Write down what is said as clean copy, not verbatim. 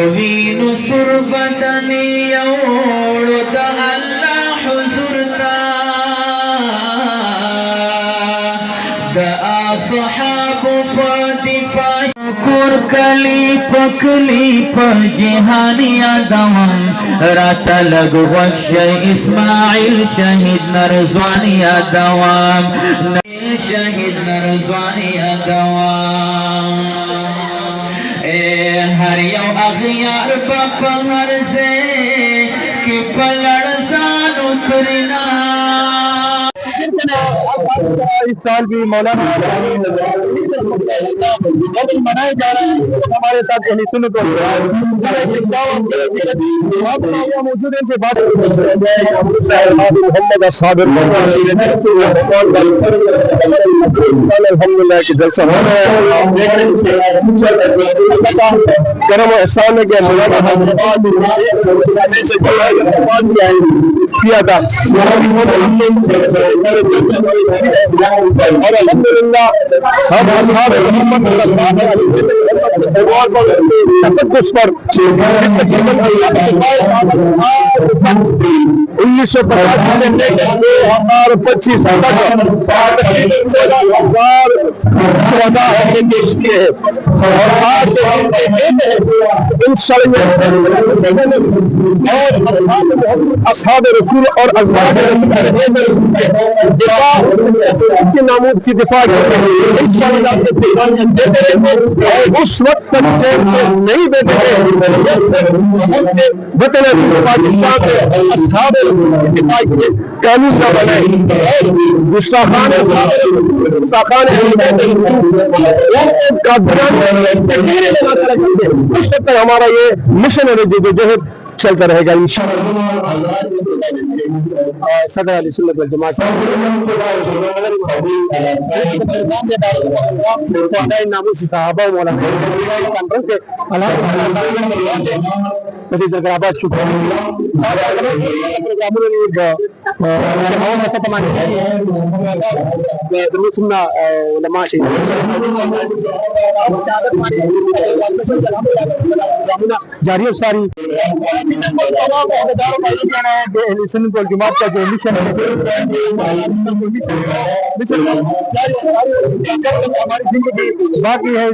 وینو سر بدنی یوڑو دا اللہ حضور تا دا اصحاب فدفاع شکر کلی پکلی پر جہانیا دوم راتا لگ وکش اسماعیل شہید نرزوانیا دوام شہید نرزوانیا دوام ہر یو اغیار باپا ہر سے کی پلڑ زانو کرنا اس سال بھی مولانا منائے جا رہے ہیں ہمارے ساتھ اہل سنت موجود ہیں سے بات محمد صابر الحمدللہ کہ جلسہ ہو رہا ہے کرم و احسان ہے کہ مولانا کیا تھا اور الحمدللہ ہم اصحاب محمد تقدس پر 1950 سے 2025 تک اور آج اصحاب رسول اور ازواج کے ناموز کی دفاع اور اس وقت تک نہیں بیٹھے وطن پاکستان میں اصحاب دفاع کے قانون کا بنائے گستاخان اس وقت تک ہمارا یہ مشن ہے جہد چلتا رہے گا انشاءاللہ. صدر علی سنت والجماعت ناموس صحابہ مولانا آباد شکریہ جاری افساری سنت والجماعت کا جو مشن ہے ہماری زندگی باقی ہے.